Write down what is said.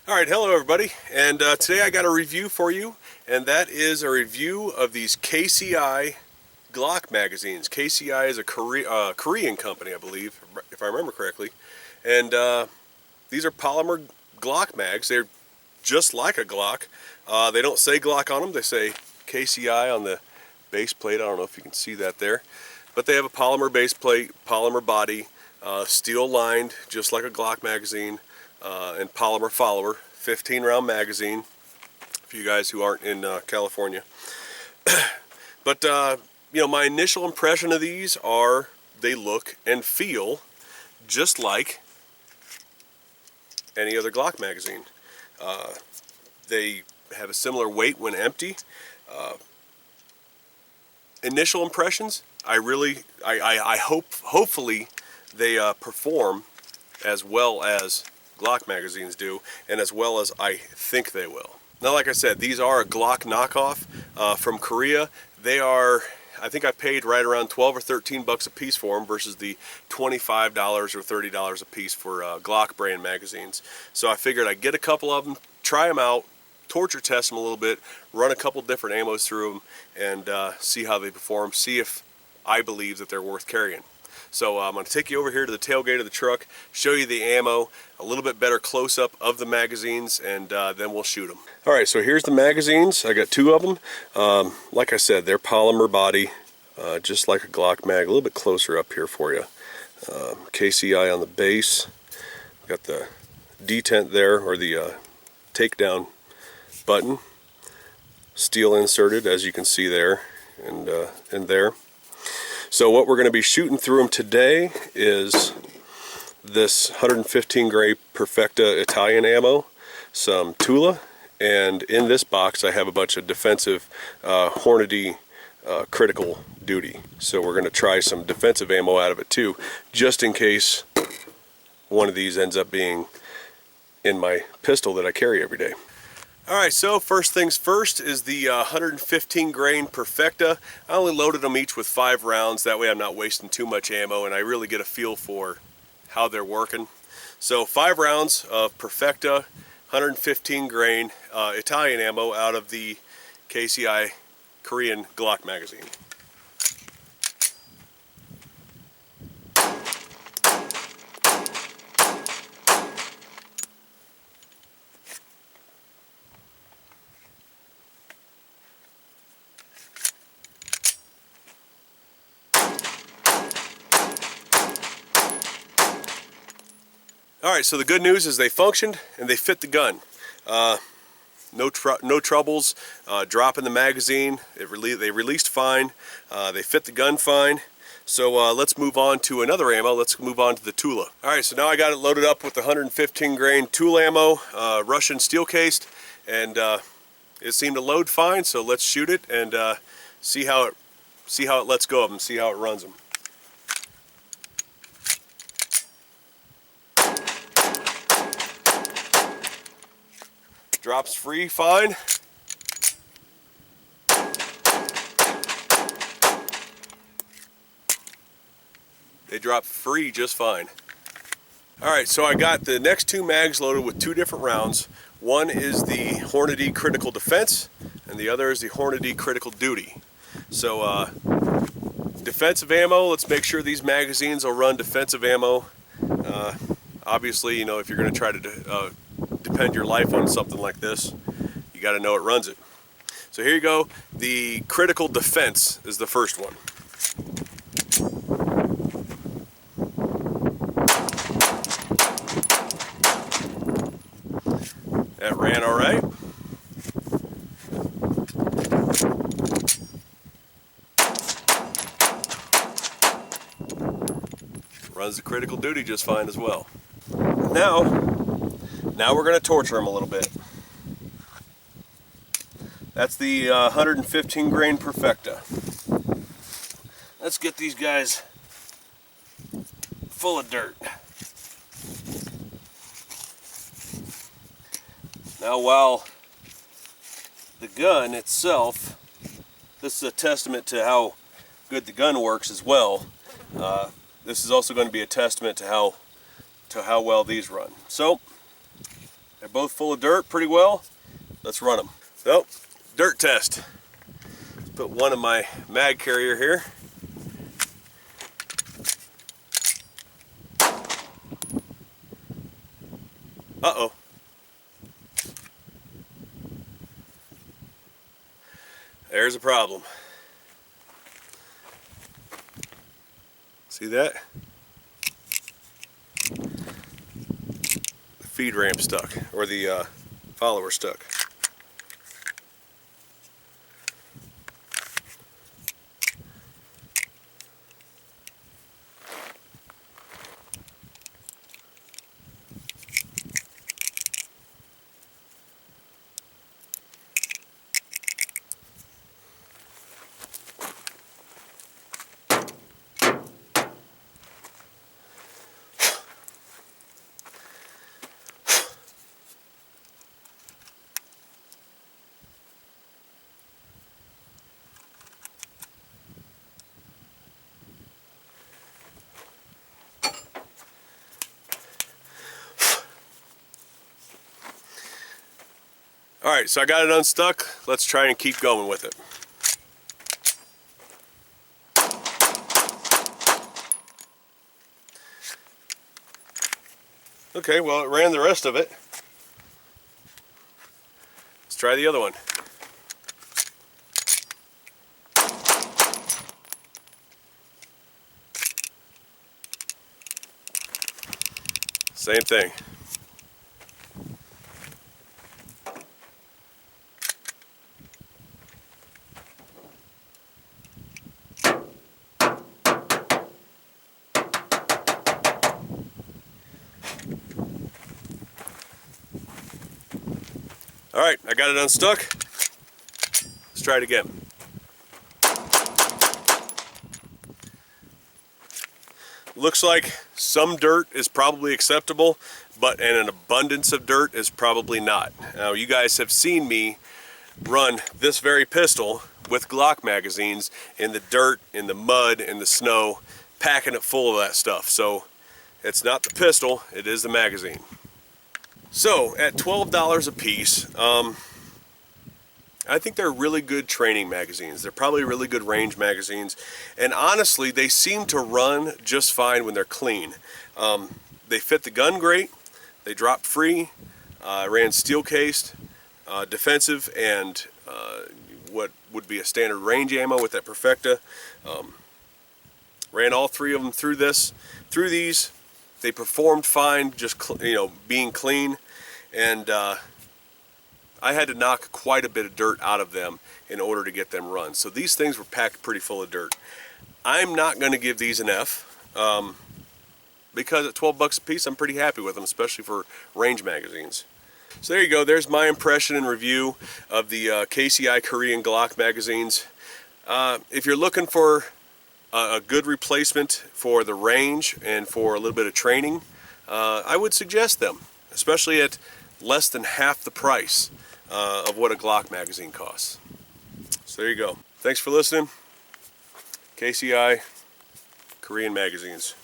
Alright, hello everybody, and today I got a review for you, and that is a review of these KCI Glock magazines. KCI is a Korean company, I believe, if I remember correctly, and these are polymer Glock mags. They're just like a Glock. They don't say Glock on them, they say KCI on the base plate. I don't know if you can see that there, but they have a polymer base plate, polymer body, steel lined, just like a Glock magazine. And polymer follower, 15 round magazine for you guys who aren't in California. But you know, my initial impression of these are they look and feel just like any other Glock magazine. They have a similar weight when empty. Initial impressions, I hopefully they perform as well as Glock magazines do, and as well as I think they will. Now, like I said, these are a Glock knockoff from Korea. They are, I think I paid right around 12 or 13 bucks a piece for them versus the $25 or $30 a piece for Glock brand magazines. So I figured I'd get a couple of them, try them out, torture test them a little bit, run a couple different ammos through them, and see how they perform, see if I believe that they're worth carrying. So I'm going to take you over here to the tailgate of the truck, show you the ammo, a little bit better close-up of the magazines, and then we'll shoot them. Alright, so here's the magazines. I got two of them. Like I said, they're polymer body, just like a Glock mag. A little bit closer up here for you. KCI on the base. Got the detent there, or the takedown button. Steel inserted, as you can see there, and there. So what we're going to be shooting through them today is this 115 grain Perfecta Italian ammo, some Tula, and in this box I have a bunch of defensive Hornady critical duty. So we're going to try some defensive ammo out of it too, just in case one of these ends up being in my pistol that I carry every day. Alright, so first things first is the 115 grain Perfecta. I only loaded them each with 5 rounds, that way I'm not wasting too much ammo and I really get a feel for how they're working. So 5 rounds of Perfecta 115 grain Italian ammo out of the KCI Korean Glock magazine. Alright, so the good news is they functioned and they fit the gun. No troubles dropping the magazine. They released fine. They fit the gun fine. So let's move on to another ammo. Let's move on to the Tula. Alright, so now I got it loaded up with the 115 grain Tula ammo, Russian steel cased, and it seemed to load fine, so let's shoot it and see how it lets go of them, see how it runs them. Drops free fine. They drop free just fine. Alright, so I got the next 2 mags loaded with 2 different rounds. One is the Hornady Critical Defense, and the other is the Hornady Critical Duty. So, defensive ammo, let's make sure these magazines will run defensive ammo. Obviously, you know, if you're going to try to depend your life on something like this, you got to know it runs it. So here you go. The Critical Defense is the first one. That ran all right. Runs the Critical Duty just fine as well. Now we're going to torture them a little bit. That's the 115 grain Perfecta. Let's get these guys full of dirt. Now, while the gun itself, this is a testament to how good the gun works as well. This is also going to be a testament to how well these run. So They're both full of dirt pretty well. Let's run them. So, dirt test. Let's put one in my mag carrier here. Uh-oh. There's a problem. See that? The feed ramp stuck, or the follower stuck. Alright, so I got it unstuck. Let's try and keep going with it. Okay, well, it ran the rest of it. Let's try the other one. Same thing. Alright, I got it unstuck. Let's try it again. Looks like some dirt is probably acceptable, but an abundance of dirt is probably not. Now, you guys have seen me run this very pistol with Glock magazines in the dirt, in the mud, in the snow, packing it full of that stuff. So it's not the pistol, it is the magazine. So at $12 a piece, I think they're really good training magazines. They're probably really good range magazines. And honestly, they seem to run just fine when they're clean. They fit the gun great. They drop free. Ran steel cased, defensive, and what would be a standard range ammo with that Perfecta. Ran all three of them through these. They performed fine, just being clean. And I had to knock quite a bit of dirt out of them in order to get them run. So these things were packed pretty full of dirt. I'm not going to give these an F because at 12 bucks a piece, I'm pretty happy with them, especially for range magazines. So there you go. There's my impression and review of the KCI Korean Glock magazines. If you're looking for a good replacement for the range and for a little bit of training, I would suggest them, especially at less than half the price of what a Glock magazine costs. So there you go. Thanks for listening. KCI Korean magazines.